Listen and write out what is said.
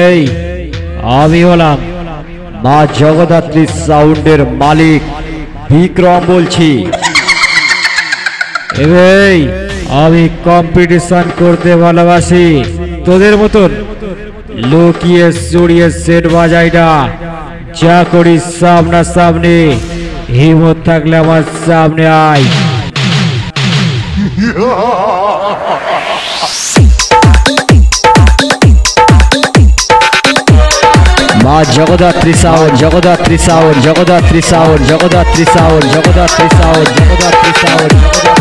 এই আমি হলাম মা জগদ্ধাত্রী সাউন্ডের মালিক বিক্রম বলছি। এই আমি কম্পিটিশন করতে ভালোবাসি, তোদের মতন লুকিয়ে চুরিয়ে সেট বাজাই না। যা করি সামনা সামনে, হিম্মত থাকলে আমার সামনে আয়। মা Jagaddhatri sound, Jagaddhatri sound, Jagaddhatri sound, Jagaddhatri sound, Jagaddhatri sound, Jagaddhatri sound.